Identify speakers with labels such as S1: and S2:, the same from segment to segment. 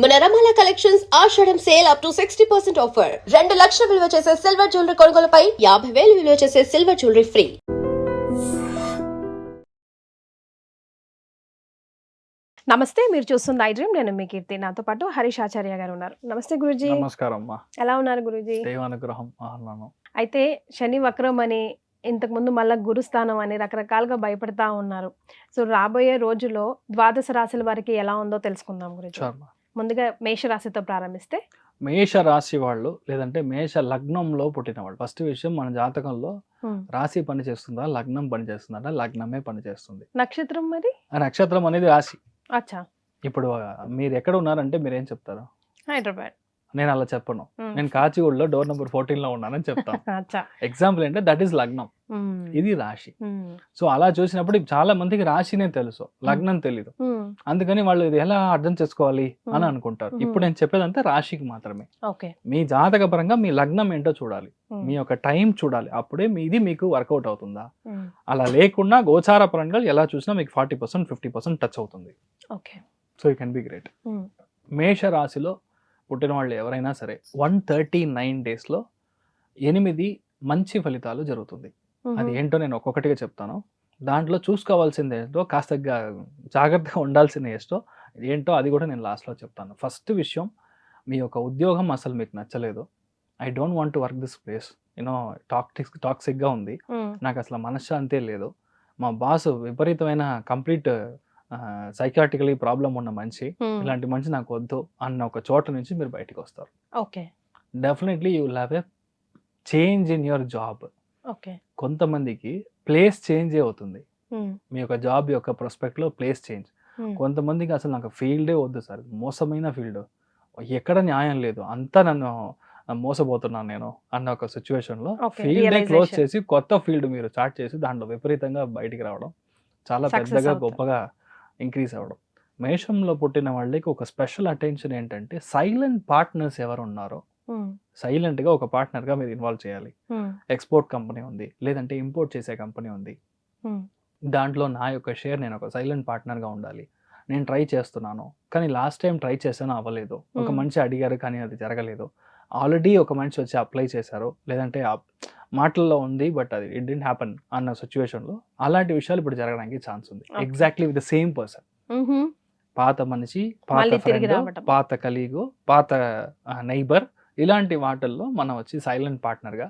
S1: మన రమాల కలెక్షన్స్ ఆషాఢం సేల్ అప్ టు 60% ఆఫర్. 2 లక్షల విలువ చేసే సిల్వర్ జ్యువెలరీ కొనుగోలుపై 50,000 విలువ చేసే సిల్వర్ జ్యువెలరీ ఫ్రీ.
S2: నమస్తే, మీరు చూస్తుంది ఐ డ్రీమ్. నేను మీ కీర్తి. నాతో పాటు హరీష్ ఆచార్య గారు ఉన్నారు. నమస్తే గురూజీ.
S3: నమస్కారం అమ్మా.
S2: ఎలా ఉన్నారు గురూజీ?
S3: దైవానుగ్రహం ఆహ్లానం.
S2: అయితే శని వక్రం అని, ఇంతకుముందు మళ్ళా గురుస్థానం అని రకరకాలుగా భయపడతా ఉన్నారు. సో రాబోయే రోజుల్లో ద్వాదశ రాశుల వారికి ఎలా ఉందో తెలుసుకుందాం గురూజీ. ముందుగా మేష రాశితో ప్రారంభిస్తే,
S3: మేష రాశి వాళ్ళు లేదంటే మేష లగ్నంలో పుట్టిన వాళ్ళు, ఫస్ట్ విషయం మన జాతకంలో రాశి పని చేస్తుందా, లగ్నం పని చేస్తుందా? లగ్నమే పని చేస్తుంది.
S2: నక్షత్రం మరి?
S3: ఆ నక్షత్రం అనేది రాశి.
S2: అచ్చా.
S3: ఇప్పుడు మీరు ఎక్కడ ఉన్నారంటే మీరు ఏం చెప్తారు?
S2: హైదరాబాద్.
S3: నేను అలా చెప్పను. నేను కాచిగూడలో డోర్ నెంబర్ 14 లో ఉన్నానని చెప్తాను. ఎగ్జాంపుల్ ఏంటంటే దట్ ఈస్ లగ్నం, ఇది రాశి. సో అలా చూసినప్పుడు చాలా మందికి రాశినే తెలుసు, లగ్నం తెలీదు. అందుకని వాళ్ళు ఇది ఎలా అర్థం చేసుకోవాలి అని అనుకుంటారు. ఇప్పుడు నేను చెప్పేదంతా రాశికి మాత్రమే. మీ జాతక పరంగా మీ లగ్నం ఏంటో చూడాలి, మీ యొక్క టైం చూడాలి, అప్పుడే మీది మీకు వర్కౌట్ అవుతుందా. అలా లేకుండా గోచార పరంగా ఎలా చూసినా మీకు 40% 50% టచ్ అవుతుంది. So you can be great. మేష రాశిలో పుట్టిన వాళ్ళు ఎవరైనా సరే 139 డేస్లో 8 మంచి ఫలితాలు జరుగుతుంది. అది ఏంటో నేను ఒక్కొక్కటిగా చెప్తాను. దాంట్లో చూసుకోవాల్సింది ఏంటో, కాస్త జాగ్రత్తగా ఉండాల్సింది ఏంటో అది కూడా నేను లాస్ట్లో చెప్తాను. ఫస్ట్ విషయం, మీ యొక్క ఉద్యోగం అసలు మీకు నచ్చలేదు. I don't want to work this place, you know టాక్సిక్గా ఉంది, నాకు అసలు మనశ్శాంతే లేదు, మా బాస్ విపరీతమైన కంప్లీట్ సైకాటికలీ ప్రాబ్లం ఉన్న మనిషి, ఇలాంటి మనిషి నాకు వద్దు అన్న ఒక చోట నుంచి మీరు బయటకు వస్తారు. Definitely you will have a change in your job. కొంతమందికి ప్లేస్ చేంజ్ అవుతుంది, మీ యొక్క జాబ్ యొక్క ప్రాస్పెక్ట్ లో ప్లేస్ చేంజ్. కొంతమందికి అసలు నాకు ఫీల్డే వద్దు సార్, మోసమైన ఫీల్డ్, ఎక్కడ న్యాయం లేదు, అంతా నన్ను మోసపోతున్నాను నేను అన్న ఒక సిచ్యువేషన్ లో ఫీల్డ్ క్లోజ్ చేసి కొత్త ఫీల్డ్ మీరు స్టార్ట్ చేసి దాంట్లో విపరీతంగా బయటికి రావడం, చాలా పెద్దగా గొప్పగా ఇంక్రీజ్ అవ్వడం. మేషంలో పుట్టిన వాళ్ళకి ఒక స్పెషల్ అటెన్షన్ ఏంటంటే, సైలెంట్ పార్ట్నర్స్ ఎవరు ఉన్నారో సైలెంట్ గా ఒక పార్ట్నర్ గా మీరు ఇన్వాల్వ్ చేయాలి. ఎక్స్పోర్ట్ కంపెనీ ఉంది, లేదంటే ఇంపోర్ట్ చేసే కంపెనీ ఉంది, దాంట్లో నా యొక్క షేర్, నేను ఒక సైలెంట్ పార్ట్నర్ గా ఉండాలి. నేను ట్రై చేస్తున్నాను, కానీ లాస్ట్ టైం ట్రై చేశాను అవ్వలేదు, ఒక మనిషి అడిగారు కానీ అది జరగలేదు, ఆల్రెడీ ఒక మనిషి వచ్చి అప్లై చేశారు, లేదంటే మాటల్లో ఉంది బట్ అది ఇట్ డిడ్ంట్ హ్యాపన్ అన్న సిచ్యువేషన్లో అలాంటి విషయాలు ఇప్పుడు జరగడానికి ఛాన్స్ ఉంది. Exactly with the same person, పాత మనిషి, పాత ఫ్రెండ్, పాత కలీగు, పాత నైబర్, ఇలాంటి వాటిల్లో మనం వచ్చి సైలెంట్ పార్ట్నర్గా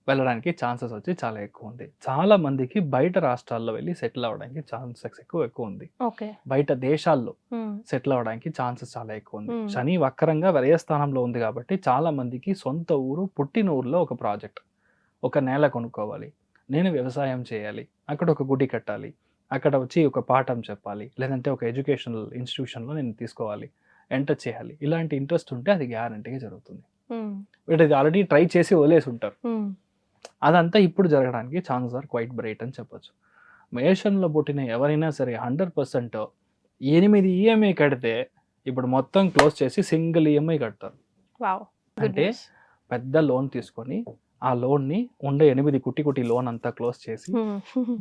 S3: వెళ్ళడానికి ఛాన్సెస్ వచ్చి చాలా ఎక్కువ ఉంది. చాలా మందికి బయట రాష్ట్రాల్లో వెళ్ళి సెటిల్ అవ్వడానికి ఛాన్సెస్ ఎక్కువ ఉంది, బయట దేశాల్లో సెటిల్ అవ్వడానికి ఛాన్సెస్ చాలా ఎక్కువ ఉంది. శని వక్రంగా వ్యయస్థానంలో ఉంది కాబట్టి చాలా మందికి సొంత ఊరు, పుట్టిన ఊర్లో ఒక ప్రాజెక్ట్, ఒక నేల కొనుక్కోవాలి, నేను వ్యవసాయం చేయాలి, అక్కడ ఒక గుడి కట్టాలి, అక్కడ వచ్చి ఒక పాఠం చెప్పాలి, లేదంటే ఒక ఎడ్యుకేషనల్ ఇన్స్టిట్యూషన్లో నేను తీసుకోవాలి, ఎంటర్ చేయాలి, ఇలాంటి ఇంట్రెస్ట్ ఉంటే అది గ్యారంటీగా జరుగుతుంది. వీటి అది ఆల్రెడీ ట్రై చేసి వదిలేసి ఉంటారు, అదంతా ఇప్పుడు జరగడానికి ఛాన్సెస్ ఆర్ క్వైట్ బ్రైట్ అని చెప్పొచ్చు. మేషంలో పుట్టిన ఎవరైనా సరే 100% 8 ఈఎంఐ కడితే ఇప్పుడు మొత్తం క్లోజ్ చేసి సింగిల్ ఈఎంఐ కడతారు. అంటే పెద్ద లోన్ తీసుకొని ఆ లోన్ని ఉండే 8 కుట్టి లోన్ అంతా క్లోజ్ చేసి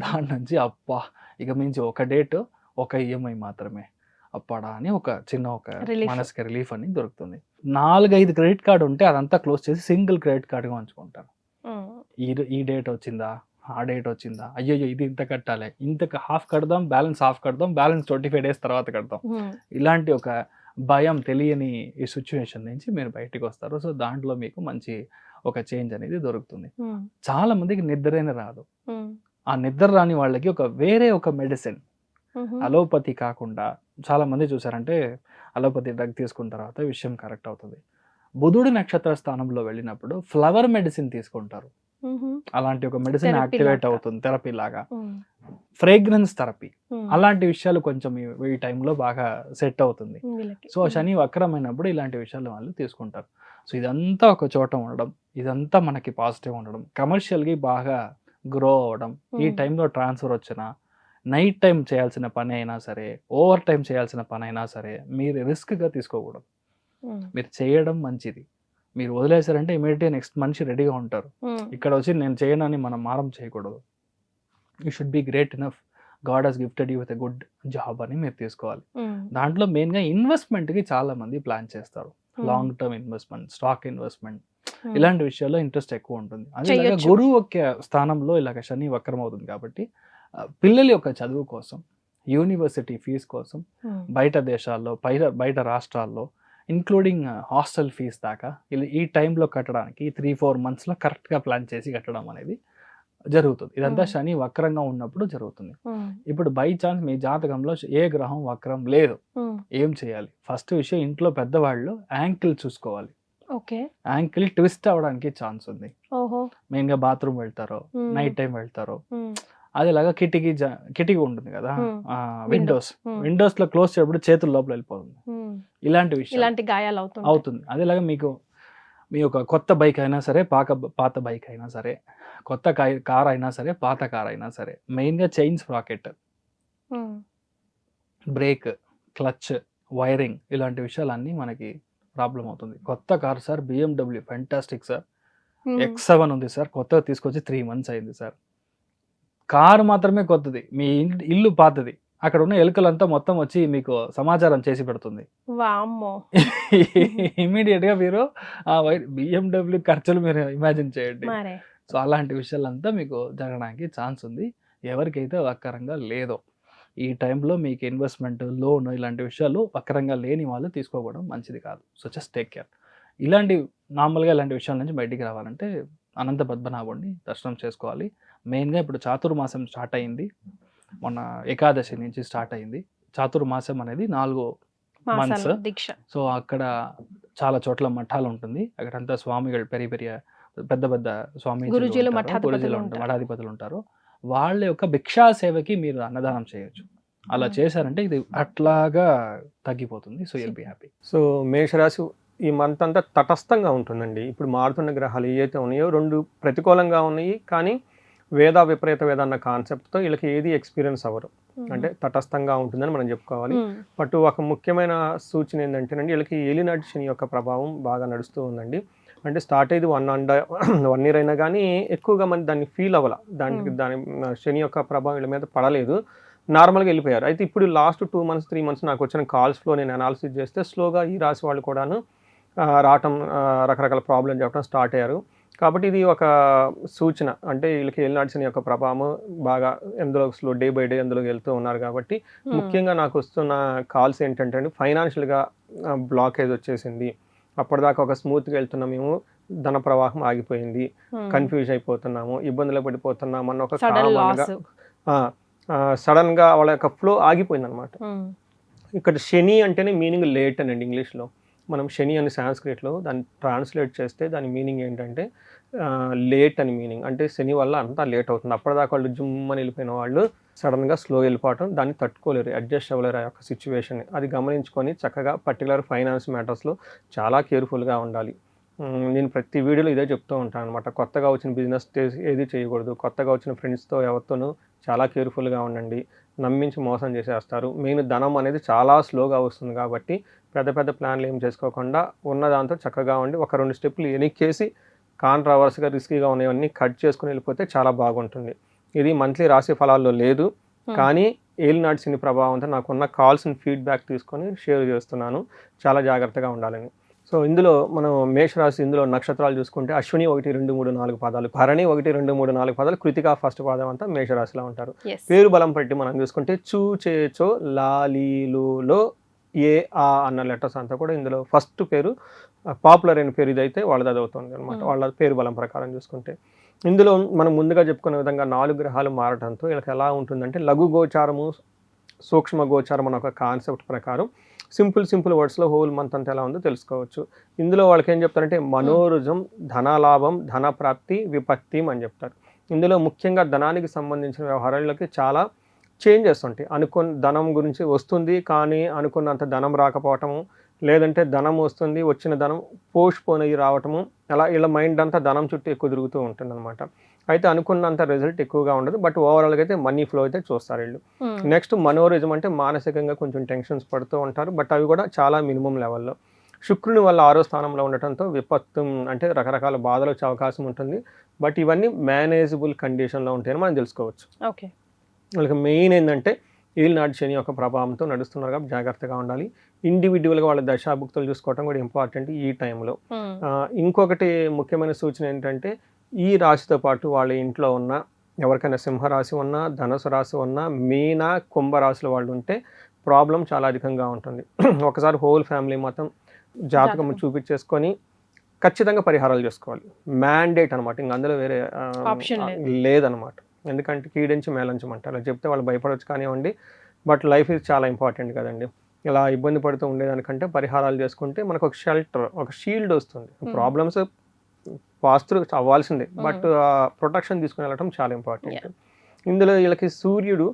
S3: దాని నుంచి అప్పా ఇక మించి ఒక డేట్ ఒక ఈఎంఐ మాత్రమే అప్పడా అని ఒక చిన్న ఒక మనసుకి రిలీఫ్ అని దొరుకుతుంది. 4-5 క్రెడిట్ కార్డు ఉంటే అదంతా క్లోజ్ చేసి సింగిల్ క్రెడిట్ కార్డుగా ఉంచుకుంటారు. ఈ డేట్ వచ్చిందా, ఆ డేట్ వచ్చిందా, అయ్యో ఇది ఇంత కట్టాలి, ఇంతకు హాఫ్ కడదాం, బ్యాలెన్స్ 25 days తర్వాత కడదాం, ఇలాంటి ఒక భయం, తెలియని ఈ సిచ్యువేషన్ నుంచి మీరు బయటకు వస్తారు. సో దాంట్లో మీకు మంచి ఒక చేంజ్ అనేది దొరుకుతుంది. చాలా మందికి నిద్రైన రాదు, ఆ నిద్ర రాని వాళ్ళకి వేరే ఒక మెడిసిన్, అలోపతి కాకుండా చాలా మంది చూసారంటే అలోపతి డ్రగ్ తీసుకున్న తర్వాత విషయం కరెక్ట్ అవుతుంది. బుధుడి నక్షత్ర స్థానంలో వెళ్ళినప్పుడు ఫ్లవర్ మెడిసిన్ తీసుకుంటారు, అలాంటి ఒక మెడిసిన్ యాక్టివేట్ అవుతుంది, థెరపీ లాగా, ఫ్రేగ్రెన్స్ థెరపీ, అలాంటి విషయాలు కొంచెం ఈ టైంలో బాగా సెట్ అవుతుంది. సో శని వక్రమైనప్పుడు ఇలాంటి విషయాలు వాళ్ళు తీసుకుంటారు. సో ఇదంతా ఒక చోట ఉండడం, ఇదంతా మనకి పాజిటివ్ ఉండడం, కమర్షియల్గా బాగా గ్రో అవ్వడం, ఈ టైంలో ట్రాన్స్ఫర్ వచ్చినా, నైట్ టైం చేయాల్సిన పని అయినా సరే, ఓవర్ టైం చేయాల్సిన పని అయినా సరే మీరు రిస్క్గా తీసుకోకూడదు. మీరు చేయడం మంచిది, మీరు వదిలేశారంటే ఇమీడియట్గా నెక్స్ట్ మనిషి రెడీగా ఉంటారు. ఇక్కడ వచ్చి నేను చేయనని మనం మారం చేయకూడదు. You should be great enough, God has gifted you with a good job అని మీరు తీసుకోవాలి. దాంట్లో మెయిన్గా ఇన్వెస్ట్మెంట్కి చాలా మంది ప్లాన్ చేస్తారు. Long term investment, stock investment, ఇలాంటి విషయాల్లో ఇంట్రెస్ట్ ఎక్కువ ఉంటుంది. అదే గురువు యొక్క స్థానంలో ఇలాగ శని వక్రం అవుతుంది కాబట్టి పిల్లల యొక్క చదువు కోసం, యూనివర్సిటీ ఫీజు కోసం, బయట దేశాల్లో బయట రాష్ట్రాల్లో ఇంక్లూడింగ్ హాస్టల్ ఫీజు దాకా ఈ టైంలో కట్టడానికి 3-4 monthsలో కరెక్ట్గా ప్లాన్ చేసి కట్టడం అనేది జరుగుతుంది. ఇదంతా శని వక్రంగా ఉన్నప్పుడు జరుగుతుంది. ఇప్పుడు బై ఛాన్స్ మీ జాతకంలో ఏ గ్రహం వక్రం లేదు, ఏం చేయాలి? ఫస్ట్ విషయం, ఇంట్లో పెద్దవాళ్ళు యాంకిల్ చూసుకోవాలి. యాంకిల్ ట్విస్ట్ అవడానికి ఛాన్స్ ఉంది. మెయిన్గా బాత్రూమ్ వెళ్తారో, నైట్ టైం వెళ్తారో, అదేలాగా కిటికీ ఉంటుంది కదా, విండోస్ లో క్లోజ్ చేయప్పుడు చేతుల లోపల వెళ్ళిపోతుంది. ఇలాంటి విషయం
S2: గాయాలు
S3: అవుతుంది. అదేలాగా మీకు మీ యొక్క కొత్త బైక్ అయినా సరే, పాత బైక్ అయినా సరే, కొత్త కార్ అయినా సరే, పాత కార్ అయినా సరే, మెయిన్గా chain sprocket, break, clutch, wiring, ఇలాంటి విషయాలన్నీ మనకి ప్రాబ్లం అవుతుంది. కొత్త car sir, BMW fantastic sir, X7 ఉంది సార్, కొత్తగా తీసుకొచ్చి 3 months అయింది సార్. కారు మాత్రమే కొత్తది, మీ ఇల్లు పాతది, అక్కడ ఉన్న ఎలుకలంతా మొత్తం వచ్చి మీకు సమాచారం చేసి పెడుతుంది. ఇమీడియట్ గా మీరు BMW ఖర్చులు మీరు ఇమాజిన్ చేయండి. సో అలాంటి విషయాలంతా మీకు జరగడానికి ఛాన్స్ ఉంది. ఎవరికైతే వక్రంగా లేదో ఈ టైంలో మీకు ఇన్వెస్ట్మెంట్, లోన్, ఇలాంటి విషయాలు వక్రంగా లేని వాళ్ళు తీసుకోవడం మంచిది కాదు. So just take care. నార్మల్గా ఇలాంటి విషయాల నుంచి బయటికి రావాలంటే అనంత పద్మనాభుడిని దర్శనం చేసుకోవాలి. మెయిన్గా ఇప్పుడు చాతుర్మాసం స్టార్ట్ అయింది, మొన్న ఏకాదశి నుంచి స్టార్ట్ అయింది. చాతుర్మాసం అనేది 4 months. సో అక్కడ చాలా చోట్ల మఠాలు ఉంటుంది, అక్కడంతా స్వామిಗಳು పెద్ద స్వామీజీలు, మఠాధిపతులు ఉంటారు. వాళ్ళ యొక్క భిక్షా సేవకి మీరు అన్నదానం చేయొచ్చు. అలా చేశారంటే ఇది అట్లాగా తగ్గిపోతుంది. So you'll be happy.
S4: So మేషరాశి ఈ మంత్ అంతా తటస్థంగా ఉంటుందండి. ఇప్పుడు మారుతున్న గ్రహాలు ఏవైతే ఉన్నాయో 2 ప్రతికూలంగా ఉన్నాయి, కానీ విపరీత వేద అన్న కాన్సెప్ట్తో వీళ్ళకి ఏది ఎక్స్పీరియన్స్ అవ్వరు, అంటే తటస్థంగా ఉంటుందని మనం చెప్పుకోవాలి. బట్ ఒక ముఖ్యమైన సూచన ఏంటంటేనండి, వీళ్ళకి ఏలినాటి శని యొక్క ప్రభావం బాగా నడుస్తూ ఉందండి. అంటే స్టార్ట్ అయ్యేది 1 year అయినా కానీ ఎక్కువగా మంది దాన్ని ఫీల్ అవ్వాల, దాని శని యొక్క ప్రభావం వీళ్ళ మీద పడలేదు, నార్మల్గా వెళ్ళిపోయారు. అయితే ఇప్పుడు లాస్ట్ 2 months 3 months నాకు వచ్చిన కాల్స్లో నేను అనాలిసిస్ చేస్తే స్లోగా ఈ రాశి వాళ్ళు కూడాను రావటం, రకరకాల ప్రాబ్లమ్ చెప్పడం స్టార్ట్ అయ్యారు. కాబట్టి ఇది ఒక సూచన, అంటే వీళ్ళకి ఏలినాటి శని యొక్క ప్రభావం బాగా ఎందులో డే బై డే ఎందులోకి వెళ్తూ ఉన్నారు. కాబట్టి ముఖ్యంగా నాకు వస్తున్న కాల్స్ ఏంటంటే ఫైనాన్షియల్గా బ్లాకేజ్ వచ్చేసింది, అప్పటిదాకా ఒక స్మూత్గా వెళ్తున్నాం, మేము ధన ప్రవాహం ఆగిపోయింది, కన్ఫ్యూజ్ అయిపోతున్నాము, ఇబ్బందులు పడిపోతున్నాము అన్న ఒక సడన్గా వాళ్ళ యొక్క ఫ్లో ఆగిపోయింది అనమాట. ఇక్కడ శని అంటేనే మీనింగ్ లేట్ అనండి ఇంగ్లీష్లో. మనం శని అని సాంస్క్రిట్లో దాన్ని ట్రాన్స్లేట్ చేస్తే దాని మీనింగ్ ఏంటంటే లేట్ అని మీనింగ్. అంటే శని వల్ల అంతా లేట్ అవుతుంది. అప్పటిదాకా వాళ్ళు జుమ్మని వెళ్ళిపోయిన వాళ్ళు సడన్గా స్లో వెళ్ళిపోవటం, దాన్ని తట్టుకోలేరు, అడ్జస్ట్ అవ్వలేరు ఆ యొక్క సిచ్యువేషన్. అది గమనించుకొని చక్కగా పర్టికులర్ ఫైనాన్స్ మ్యాటర్స్లో చాలా కేర్ఫుల్గా ఉండాలి. నేను ప్రతి వీడియోలో ఇదే చెప్తూ ఉంటాను అనమాట. కొత్తగా వచ్చిన బిజినెస్ ఏది చేయకూడదు, కొత్తగా వచ్చిన ఫ్రెండ్స్తో ఎవరితోనూ చాలా కేర్ఫుల్గా ఉండండి, నమ్మించి మోసం చేసేస్తారు. మెయిన్ ధనం అనేది చాలా స్లోగా వస్తుంది కాబట్టి పెద్ద ప్లాన్లు ఏం చేసుకోకుండా ఉన్న దాంతో చక్కగా ఉండి 1-2 స్టెప్పులు ఎనిక్కేసి కాంట్రావర్స్గా రిస్కీగా ఉన్నవన్నీ కట్ చేసుకుని వెళ్ళిపోతే చాలా బాగుంటుంది. ఇది మంత్లీ రాశి ఫలాల్లో లేదు, కానీ ఏలినాటి శని ప్రభావంతో నాకున్న కాల్స్ని ఫీడ్బ్యాక్ తీసుకొని షేర్ చేస్తున్నాను, చాలా జాగ్రత్తగా ఉండాలని. సో ఇందులో మనం మేషరాశి, ఇందులో నక్షత్రాలు చూసుకుంటే అశ్విని 1, 2, 3, 4 పాదాలు, భరణి 1, 2, 3, 4 పాదాలు, కృతిక ఫస్ట్ పాదం అంతా మేషరాశిలో ఉంటారు. పేరు బలం పట్టి మనం చూసుకుంటే చూ, చే, చో, లా, లీ, లు, ఏ, ఆ అన్న లెటర్స్ అంతా కూడా ఇందులో ఫస్ట్ పేరు పాపులర్ అయిన పేరు ఇదైతే వాళ్ళది అది అవుతుంది అనమాట, వాళ్ళ పేరు బలం ప్రకారం చూసుకుంటే. ఇందులో మనం ముందుగా చెప్పుకునే విధంగా 4 గ్రహాలు మారటంతో వీళ్ళకి ఎలా ఉంటుందంటే లఘు గోచారము, సూక్ష్మ గోచారం అన్న ఒక కాన్సెప్ట్ ప్రకారం సింపుల్ వర్డ్స్లో హోల్ మంత్ అంతా ఎలా ఉందో తెలుసుకోవచ్చు. ఇందులో వాళ్ళకి ఏం చెప్తారంటే మనోరుజం, ధనలాభం, ధన ప్రాప్తి, విపత్తి అని చెప్తారు. ఇందులో ముఖ్యంగా ధనానికి సంబంధించిన వ్యవహారాలకి చాలా చేంజెస్ ఉంటాయి. అనుకున్న ధనం గురించి వస్తుంది, కానీ అనుకున్నంత ధనం రాకపోవటము, లేదంటే ధనం వస్తుంది, వచ్చిన ధనం పోస్ట్పోన్ అయ్యి రావటము, అలా వీళ్ళ మైండ్ అంతా ధనం చుట్టూ ఎక్కువ తిరుగుతూ ఉంటుంది అనమాట. అయితే అనుకున్నంత రిజల్ట్ ఎక్కువగా ఉండదు, బట్ ఓవరాల్గా అయితే మనీ ఫ్లో అయితే చూస్తారు వీళ్ళు. నెక్స్ట్ మనోరిజం అంటే మానసికంగా కొంచెం టెన్షన్స్ పడుతూ ఉంటారు, బట్ అవి కూడా చాలా మినిమం లెవెల్లో. శుక్రుని వల్ల 6వ స్థానంలో ఉండటంతో విపత్తు అంటే రకరకాల బాధలు వచ్చే అవకాశం ఉంటుంది, బట్ ఇవన్నీ మేనేజబుల్ కండిషన్లో ఉంటాయని మనం తెలుసుకోవచ్చు.
S2: ఓకే.
S4: వాళ్ళకి మెయిన్ ఏంటంటే ఏలినాటి శని యొక్క ప్రభావంతో నడుస్తున్నారు కాబట్టి జాగ్రత్తగా ఉండాలి. ఇండివిజువల్గా వాళ్ళ దశాభుక్తులు చూసుకోవడం కూడా ఇంపార్టెంట్ ఈ టైంలో. ఇంకొకటి ముఖ్యమైన సూచన ఏంటంటే ఈ రాశితో పాటు వాళ్ళ ఇంట్లో ఉన్న ఎవరికైనా సింహరాశి ఉన్నా, ధనుసు రాశి ఉన్నా, మీన కుంభరాశుల వాళ్ళు ఉంటే ప్రాబ్లం చాలా అధికంగా ఉంటుంది. ఒకసారి హోల్ ఫ్యామిలీ మొత్తం జాతకం చూపించేసుకొని ఖచ్చితంగా పరిహారాలు చేసుకోవాలి. మ్యాండేట్ అనమాట, ఇంక అందులో వేరే లేదనమాట. ఎందుకంటే కీడించి మేలంచమంటారు, అలా చెప్తే వాళ్ళు భయపడవచ్చు కానివ్వండి, బట్ లైఫ్ ఇది చాలా ఇంపార్టెంట్ కదండి. ఇలా ఇబ్బంది పడుతూ ఉండేదానికంటే పరిహారాలు చేసుకుంటే మనకు ఒక షెల్టర్, ఒక షీల్డ్ వస్తుంది. ప్రాబ్లమ్స్ పాస్ త్రూ అవ్వాల్సిందే, బట్ ప్రొటెక్షన్ తీసుకుని వెళ్ళటం చాలా ఇంపార్టెంట్. ఇందులో వీళ్ళకి సూర్యుడు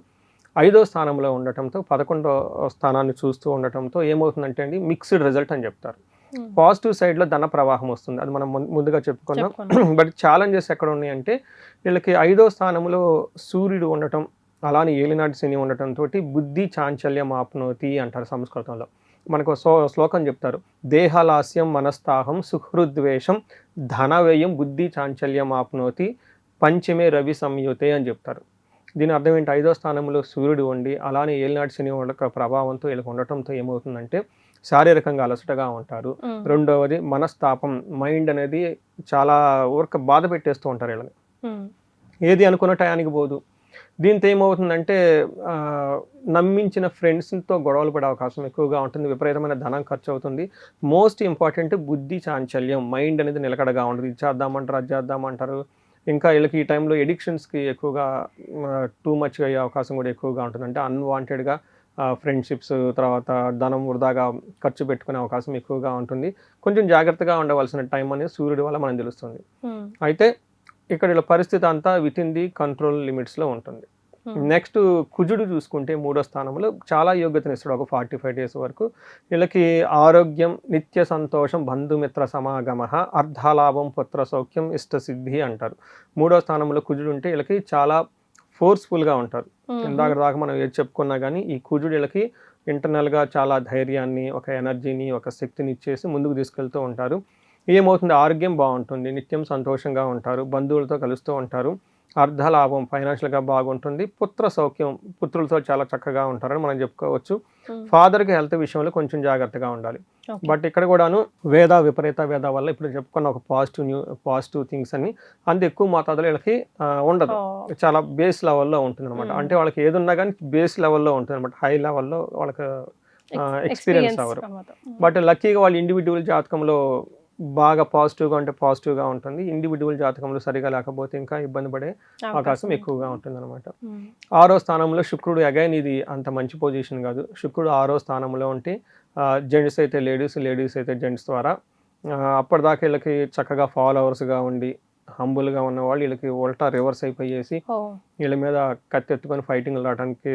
S4: 5వ స్థానంలో ఉండటంతో 11వ స్థానాన్ని చూస్తూ ఉండటంతో ఏమవుతుందంటే అండి మిక్స్డ్ రిజల్ట్ అని చెప్తారు. పాజిటివ్ సైడ్లో ధన ప్రవాహం వస్తుంది, అది మనం ముందుగా చెప్పుకున్నాం. బట్ ఛాలెంజెస్ ఎక్కడ ఉన్నాయంటే వీళ్ళకి 5వ స్థానంలో సూర్యుడు ఉండటం, అలానే ఏలినాటి శని ఉండటంతో బుద్ధి చాంచల్యం ఆప్నోతి అంటారు సంస్కృతంలో. మనకు శ్లోకం చెప్తారు, దేహలాస్యం మనస్తాహం సుహృద్వేషం ధనవ్యయం బుద్ధి చాంచల్యం ఆప్నోతి పంచమే రవి సంయుతే అని చెప్తారు. దీని అర్థం ఏంటి, 5వ స్థానంలో సూర్యుడు ఉండి అలానే ఏలినాటి శని వాళ్ళ ప్రభావంతో వీళ్ళకి ఉండటంతో ఏమవుతుందంటే శారీరకంగా అలసటగా ఉంటారు. రెండవది మనస్తాపం, మైండ్ అనేది చాలా ఊరిక బాధ పెట్టేస్తూ ఉంటారు వీళ్ళని, ఏది అనుకున్న టయానికి పోదు. దీంతో ఏమవుతుందంటే నమ్మించిన ఫ్రెండ్స్తో గొడవలు పడే అవకాశం ఎక్కువగా ఉంటుంది, విపరీతమైన ధనం ఖర్చు అవుతుంది. మోస్ట్ ఇంపార్టెంట్ బుద్ధి చాంచల్యం, మైండ్ అనేది నిలకడగా ఉండదు, ఇది చేద్దామంటారు అది చేద్దామంటారు. ఇంకా వీళ్ళకి ఈ టైంలో ఎడిక్షన్స్కి ఎక్కువగా టూ మచ్గా అయ్యే అవకాశం కూడా ఎక్కువగా ఉంటుంది. అంటే అన్వాంటెడ్గా ఫ్రెండ్షిప్స్, తర్వాత ధనం వృధాగా ఖర్చు పెట్టుకునే అవకాశం ఎక్కువగా ఉంటుంది. కొంచెం జాగ్రత్తగా ఉండవలసిన టైం అనేది సూర్యుడి వల్ల మనకు తెలుస్తుంది. అయితే ఇక్కడ వీళ్ళ పరిస్థితి అంతా విత్ ఇన్ ది కంట్రోల్ లిమిట్స్లో ఉంటుంది. నెక్స్ట్ కుజుడు చూసుకుంటే 3వ స్థానంలో చాలా యోగ్యతను ఇస్తాడు, ఒక 45 days వరకు. వీళ్ళకి ఆరోగ్యం, నిత్య సంతోషం, బంధుమిత్ర సమాగమ, అర్ధలాభం, పుత్ర సౌఖ్యం, ఇష్టసిద్ధి అంటారు. 3వ స్థానంలో కుజుడు ఉంటే వీళ్ళకి చాలా ఫోర్స్ఫుల్గా ఉంటారు. ఇందాక దాకా మనం ఏది చెప్పుకున్నా కానీ ఈ కుజుడు వీళ్ళకి ఇంటర్నల్గా చాలా ధైర్యాన్ని, ఒక ఎనర్జీని, ఒక శక్తిని ఇచ్చేసి ముందుకు తీసుకెళ్తూ ఉంటారు. ఏమవుతుంది, ఆరోగ్యం బాగుంటుంది, నిత్యం సంతోషంగా ఉంటారు, బంధువులతో కలుస్తూ ఉంటారు, అర్ధలాభం ఫైనాన్షియల్గా బాగుంటుంది, పుత్ర సౌఖ్యం, పుత్రులతో చాలా చక్కగా ఉంటారని మనం చెప్పుకోవచ్చు. ఫాదర్కి హెల్త్ విషయంలో కొంచెం జాగ్రత్తగా ఉండాలి. బట్ ఇక్కడ కూడాను విపరీత వేద వల్ల ఇప్పుడు చెప్పుకున్న ఒక పాజిటివ్ థింగ్స్ అని అంత ఎక్కువ మోతాదులో వీళ్ళకి ఉండదు, చాలా బేస్ లెవెల్లో ఉంటుంది అనమాట. అంటే వాళ్ళకి ఏది ఉన్నా కానీ బేస్ లెవెల్లో ఉంటుంది అనమాట, హై లెవెల్లో వాళ్ళకి ఎక్స్పీరియన్స్ అవ్వరు. బట్ లక్కీగా వాళ్ళు ఇండివిజువల్ జాతకంలో బాగా పాజిటివ్గా ఉంటే పాజిటివ్గా ఉంటుంది, ఇండివిజువల్ జాతకంలో సరిగా లేకపోతే ఇంకా ఇబ్బంది పడే అవకాశం ఎక్కువగా ఉంటుంది అనమాట. 6వ స్థానంలో శుక్రుడు, అగైన్ ఇది అంత మంచి పొజిషన్ కాదు. శుక్రుడు 6వ స్థానంలో ఉంటే జెంట్స్ అయితే లేడీస్, లేడీస్ అయితే జెంట్స్ ద్వారా అప్పటిదాకా వీళ్ళకి చక్కగా ఫాలోవర్స్గా ఉండి హంబుల్గా ఉన్న వాళ్ళు వీళ్ళకి ఉల్టా రివర్స్ అయిపోయేసి వీళ్ళ మీద కత్తెత్తుకొని ఫైటింగ్ రావడానికి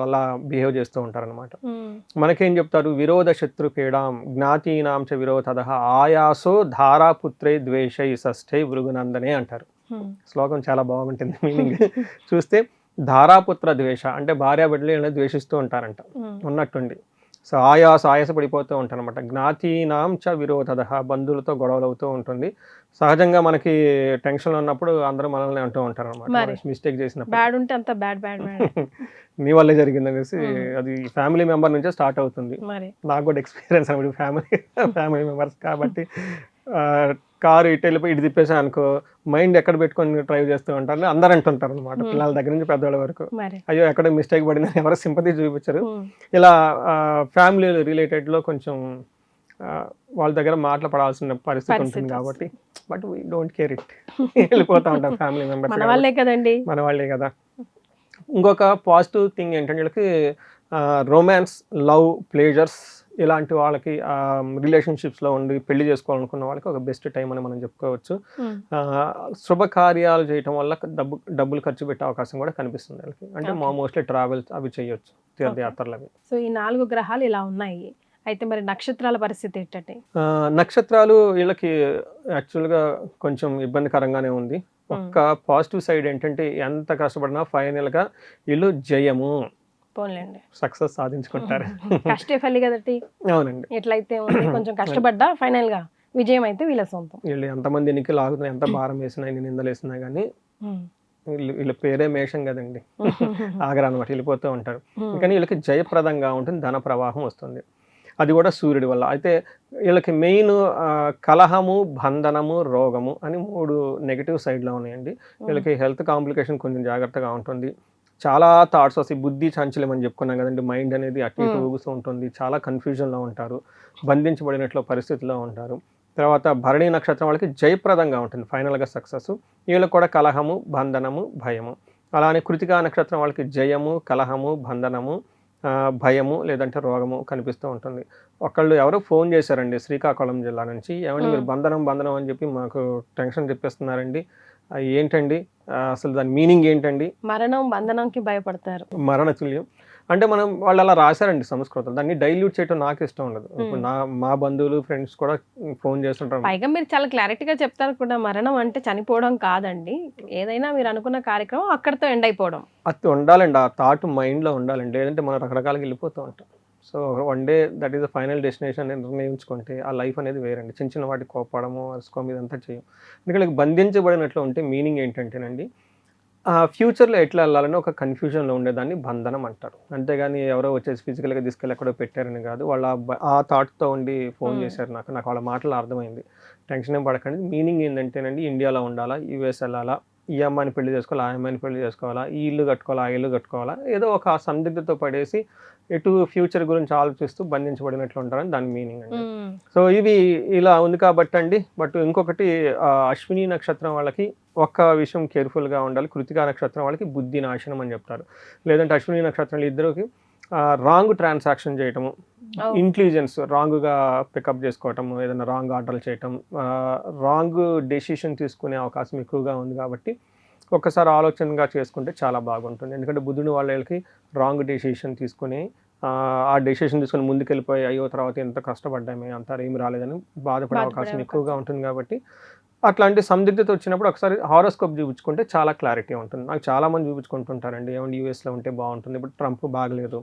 S4: అలా బిహేవ్ చేస్తూ ఉంటారనమాట. మనకేం చెప్తారు, విరోధ శత్రు పీడాం జ్ఞాతీనాం చ విరోధ ఆయాసో ధారాపుత్రే ద్వేషై షష్ఠై భృగునందనే అంటారు. శ్లోకం చాలా బాగుంటుంది మీనింగ్ చూస్తే. ధారాపుత్ర ద్వేష అంటే భార్య బిడ్డలు ద్వేషిస్తూ ఉంటారంట ఉన్నట్టుండి. సో ఆయాస పడిపోతూ ఉంటారు అనమాట. జ్ఞాతీనాం చ విరోధ, బంధువులతో గొడవలు అవుతూ ఉంటుంది. సహజంగా మనకి టెన్షన్ ఉన్నప్పుడు అందరూ మనల్ని అంటూ ఉంటారు అనమాట, మిస్టేక్ చేసినప్పుడు నీ వల్లే జరిగింది అనేసి. అది ఫ్యామిలీ మెంబర్ నుంచే స్టార్ట్ అవుతుంది. నాకు కూడా ఎక్స్పీరియన్స్ అనమాట, ఫ్యామిలీ మెంబర్స్ కాబట్టి. కారు ఇటు వెళ్ళిపోయి ఇటు తిప్పేసా అనుకో, మైండ్ ఎక్కడ పెట్టుకొని డ్రైవ్ చేస్తూ ఉంటారు అందరు అంటుంటారు అనమాట, పిల్లల దగ్గర నుంచి పెద్దవాళ్ళ వరకు. అయ్యో ఎక్కడ మిస్టేక్ పడిందని ఎవరు సింపతి చూపించారు. ఇలా ఫ్యామిలీ రిలేటెడ్లో కొంచెం వాళ్ళ దగ్గర మాట్లాడాల్సిన పరిస్థితి ఉంటుంది కాబట్టి, but we don't care it, వెళ్ళిపోతూ ఉంటారు ఫ్యామిలీ మెంబర్స్, మన వాళ్ళే కదా. ఇంకొక పాజిటివ్ థింగ్ ఏంటంటే వీళ్ళకి రొమాన్స్, లవ్, ప్లేజర్స్ ఇలాంటి వాళ్ళకి రిలేషన్షిప్స్లో ఉండి పెళ్లి చేసుకోవాలనుకున్న వాళ్ళకి ఒక బెస్ట్ టైం అని మనం చెప్పుకోవచ్చు. శుభకార్యాలు చేయటం వల్ల డబ్బులు ఖర్చు పెట్టే అవకాశం కూడా కనిపిస్తుంది వాళ్ళకి. అంటే మోస్ట్లీ ట్రావెల్ అవి చేయొచ్చు, తీర్థయాత్రలు అవి.
S2: సో ఈ 4 గ్రహాలు ఇలా ఉన్నాయి. అయితే మరి నక్షత్రాల పరిస్థితి ఏంటంటే,
S4: నక్షత్రాలు వీళ్ళకి యాక్చువల్గా కొంచెం ఇబ్బందికరంగానే ఉంది. ఒక్క పాజిటివ్ సైడ్ ఏంటంటే ఎంత కష్టపడినా ఫైనల్గా వీళ్ళు జయము, సక్సెస్ సాధించుకుంటారు.
S2: కష్టే ఫలి కదటి.
S4: అవునండి,
S2: ఎట్లయితే కొంచెం కష్టపడ్డా ఫైనల్ గా విజయం అయితే వీళ్ళ సొంతం.
S4: వీళ్ళు ఎంతమంది ఎన్నికలు ఆగుతున్నా, ఎంత భారం వేసినా, ఎన్ని నిందలు వేసినా కానీ వీళ్ళ పేరే మేషం కదండి, ఆగరా అనమాట, వెళ్ళిపోతూ ఉంటారు. కానీ వీళ్ళకి జయప్రదంగా ఉంటుంది, ధన ప్రవాహం వస్తుంది, అది కూడా సూర్యుడి వల్ల. అయితే వీళ్ళకి మెయిన్ కలహము, బంధనము, రోగము అని 3 నెగిటివ్ సైడ్లో ఉన్నాయండి. వీళ్ళకి హెల్త్ కాంప్లికేషన్ కొంచెం జాగ్రత్తగా ఉంటుంది, చాలా థాట్స్ వస్తాయి, బుద్ధి చాంచల్యం అని చెప్పుకున్నాం కదండి, మైండ్ అనేది అటు ఇటు ఊగుతూ ఉంటుంది, చాలా కన్ఫ్యూజన్లో ఉంటారు, బంధించబడినట్లు పరిస్థితిలో ఉంటారు. తర్వాత భరణి నక్షత్రం వాళ్ళకి జయప్రదంగా ఉంటుంది, ఫైనల్గా సక్సెస్. వీళ్ళకి కూడా కలహము, బంధనము, భయము. అలానే కృతికా నక్షత్రం వాళ్ళకి జయము, కలహము, బంధనము, భయము లేదంటే రోగము కనిపిస్తూ ఉంటుంది. ఒకళ్ళు ఎవరో ఫోన్ చేశారండి శ్రీకాకుళం జిల్లా నుంచి, ఏమంటే మీరు బంధనం అని చెప్పి మాకు టెన్షన్ చెప్పేస్తున్నారండి, ఏంటండి అసలు దాని మీనింగ్ ఏంటండి?
S2: మరణం బంధనంకి భయపడతారు,
S4: మరణ తుల్యం అంటే మనం వాళ్ళు అలా రాశారండి సంస్కృతం, దాన్ని డైల్యూట్ చేయడం నాకు ఇష్టం ఉండదు. ఇప్పుడు మా బంధువులు ఫ్రెండ్స్ కూడా ఫోన్ చేస్తుంటారు.
S2: పైగా మీరు చాలా క్లారిటీగా చెప్తారు కూడా, మరణం అంటే చనిపోవడం కాదండి, ఏదైనా మీరు అనుకున్న కార్యక్రమం అక్కడితో ఎండ్ అయిపోవడం.
S4: అది ఉండాలండి, ఆ థాట్ మైండ్లో ఉండాలండి, లేదంటే మనం రకరకాలుగా వెళ్ళిపోతూ ఉంటాం. So one day that is the final destination అని నిర్ణయించుకుంటే ఆ లైఫ్ అనేది వేరండి. చిన్న చిన్న వాటికి కోపడము, అరుసుకోవడం ఇదంతా చేయం. ఎందుకంటే బంధించబడినట్లు ఉంటే మీనింగ్ ఏంటంటేనండి, ఫ్యూచర్లో ఎట్లా వెళ్ళాలని ఒక కన్ఫ్యూజన్లో ఉండేదాన్ని బంధనం అంటారు. అంతేగాని ఎవరో వచ్చేసి ఫిజికల్గా తీసుకెళ్ళి ఎక్కడో పెట్టారని కాదు, వాళ్ళ ఆ థాట్తో ఉండి ఫోన్ చేశారు నాకు వాళ్ళ మాటలు అర్థమైంది. టెన్షన్ ఏం పడకండి, మీనింగ్ ఏంటంటేనండి, ఇండియాలో ఉండాలా, యూఎస్ వెళ్ళాలా, ఈ అమ్మాయిని పెళ్లి చేసుకోవాలా, ఆ అమ్మాయిని పెళ్లి చేసుకోవాలా, ఈ ఇల్లు కట్టుకోవాలా, ఆ ఇల్లు కట్టుకోవాలా, ఏదో ఒక సందిగ్ధతో పడేసి ఎటు ఫ్యూచర్ గురించి ఆలోచిస్తూ బంధించబడినట్లు ఉంటారని దాని మీనింగ్ అండి. సో ఇవి ఇలా ఉంది కాబట్టి అండి. బట్ ఇంకొకటి అశ్విని నక్షత్రం వాళ్ళకి ఒక్క విషయం కేర్ఫుల్గా ఉండాలి, కృతికా నక్షత్రం వాళ్ళకి బుద్ధి నాశనం అని చెప్తారు. లేదంటే అశ్విని నక్షత్రం ఇద్దరికి రాంగ్ ట్రాన్సాక్షన్ చేయటము, ఇంటెలిజెన్స్ రాంగ్గా పికప్ చేసుకోవటము, ఏదైనా రాంగ్ ఆర్డర్లు చేయటం, రాంగ్ డెసిషన్ తీసుకునే అవకాశం ఎక్కువగా ఉంది. కాబట్టి ఒక్కసారి ఆలోచనగా చేసుకుంటే చాలా బాగుంటుంది. ఎందుకంటే బుధుడు వాళ్ళకి రాంగ్ డెసిషన్ తీసుకుని ఆ డెసిషన్ తీసుకొని ముందుకెళ్ళిపోయి అయ్యో తర్వాత ఎంత కష్టపడ్డామే అంటారు, ఏమి రాలేదని బాధపడే అవకాశం ఎక్కువగా ఉంటుంది. కాబట్టి అట్లాంటి సందిగ్ధత వచ్చినప్పుడు ఒకసారి హారోస్కోప్ చూపించుకుంటే చాలా క్లారిటీ ఉంటుంది. నాకు చాలా మంది చూపించుకుంటుంటారండి, ఏమంటే యూఎస్లో ఉంటే బాగుంటుంది, ఇప్పుడు ట్రంప్ బాగలేదు,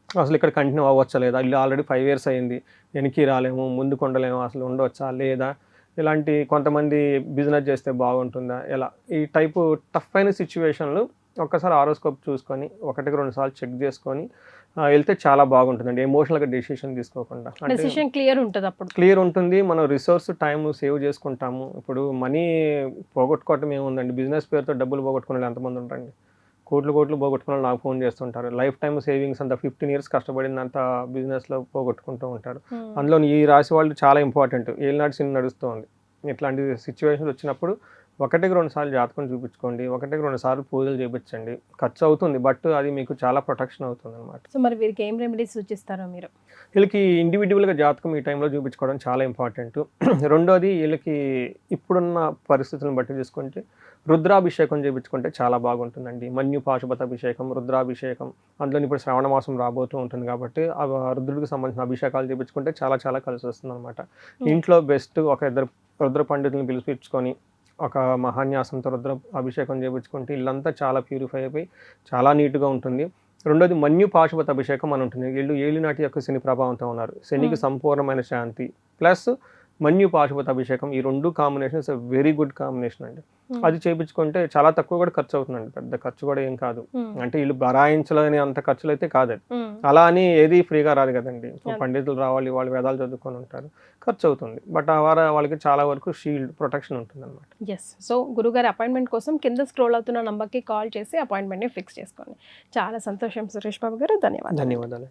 S4: అసలు ఇక్కడ కంటిన్యూ అవ్వచ్చా లేదా, ఇల్లు ఆల్రెడీ 5 years అయింది, వెనక్కి రాలేము, ముందుకు ఉండలేము, అసలు ఉండవచ్చా లేదా, ఇలాంటి కొంతమంది బిజినెస్ చేస్తే బాగుంటుందా, ఎలా, ఈ టైపు టఫ్ అయిన సిచ్యువేషన్లు ఒక్కసారి హారోస్కోప్ చూసుకొని 1-2 సార్లు చెక్ చేసుకొని వెళ్తే చాలా బాగుంటుందండి. ఎమోషనల్గా డెసిషన్ తీసుకోకుండా
S2: డెసిషన్ క్లియర్ ఉంటుంది, అప్పుడు
S4: క్లియర్ ఉంటుంది. మనం రిసోర్స్ టైం సేవ్ చేసుకుంటాము. ఇప్పుడు మనీ పోగొట్టుకోవటం ఏముందండి, బిజినెస్ పేరుతో డబ్బులు పోగొట్టుకునే వాళ్ళు ఎంతమంది ఉంటారండి, కోట్లు పోగొట్టుకున్న వాళ్ళు నాకు ఫోన్ చేస్తుంటారు. లైఫ్ టైం సేవింగ్స్ అంతా 15 years కష్టపడిందంత బిజినెస్లో పోగొట్టుకుంటూ ఉంటారు. అందులో ఈ రాశి వాళ్ళు చాలా ఇంపార్టెంట్, ఏలినాటి శని నడుస్తూ ఉంది. ఇట్లాంటి సిచ్యువేషన్స్ వచ్చినప్పుడు 1-2 సార్లు జాతకం చూపించుకోండి, 1-2 సార్లు పూజలు చేయించండి. ఖర్చు అవుతుంది, బట్ అది మీకు చాలా ప్రొటెక్షన్ అవుతుంది అనమాట.
S2: సో మరి వీరికి ఏం రెమెడీస్ సూచిస్తారో మీరు?
S4: వీళ్ళకి ఇండివిజువల్గా జాతకం ఈ టైంలో చూపించుకోవడం చాలా ఇంపార్టెంట్. రెండోది, వీళ్ళకి ఇప్పుడున్న పరిస్థితులను బట్టి చూసుకుంటే రుద్రాభిషేకం చేయించుకుంటే చాలా బాగుంటుందండి. మన్యు పాశుపత అభిషేకం, రుద్రాభిషేకం, అందులో ఇప్పుడు శ్రావణ మాసం రాబోతూ ఉంటుంది కాబట్టి ఆ రుద్రుడికి సంబంధించిన అభిషేకాలు చేయించుకుంటే చాలా చాలా కలిసి వస్తుంది అనమాట. ఇంట్లో బెస్ట్ ఒక 2 రుద్ర పండితులను పిలిపించుకొని ఒక మహాన్యాసంతో రుద్ర అభిషేకం చేయించుకుంటే ఇల్లంతా చాలా ప్యూరిఫై అయిపోయి చాలా నీట్గా ఉంటుంది. రెండోది మన్యు పాశుపత అభిషేకం అని ఉంటుంది. వీళ్ళు ఏలినాటి యొక్క శని ప్రభావంతో ఉన్నారు, శనికి సంపూర్ణమైన శాంతి ప్లస్ మన్యు పాశుపత అభిషేకం, ఈ 2 కాంబినేషన్స్ వెరీ గుడ్ కాంబినేషన్ అండి. అది చేయించుకుంటే చాలా తక్కువ కూడా ఖర్చు అవుతుందండి, పెద్ద ఖర్చు కూడా ఏం కాదు. అంటే వీళ్ళు బరాయించలేని అంత ఖర్చులు అయితే కాదు. అలా అని ఏది ఫ్రీగా రాదు కదండి. పండితులు రావాలి, వాళ్ళు వేదాలు చదువుకొని ఉంటారు, ఖర్చు అవుతుంది. బట్ వాళ్ళకి చాలా వరకు షీల్డ్ ప్రొటెక్షన్ ఉంటుంది అనమాట.
S2: ఎస్. సో గురుగారి అపాయింట్మెంట్ కోసం కింద స్క్రోల్ అవుతున్న నంబర్కి కాల్ చేసి అపాయింట్మెంట్ని ఫిక్స్ చేసుకోండి. చాలా సంతోషం సురేష్ బాబు గారు, ధన్యవాదాలు.
S4: ధన్యవాదాలు.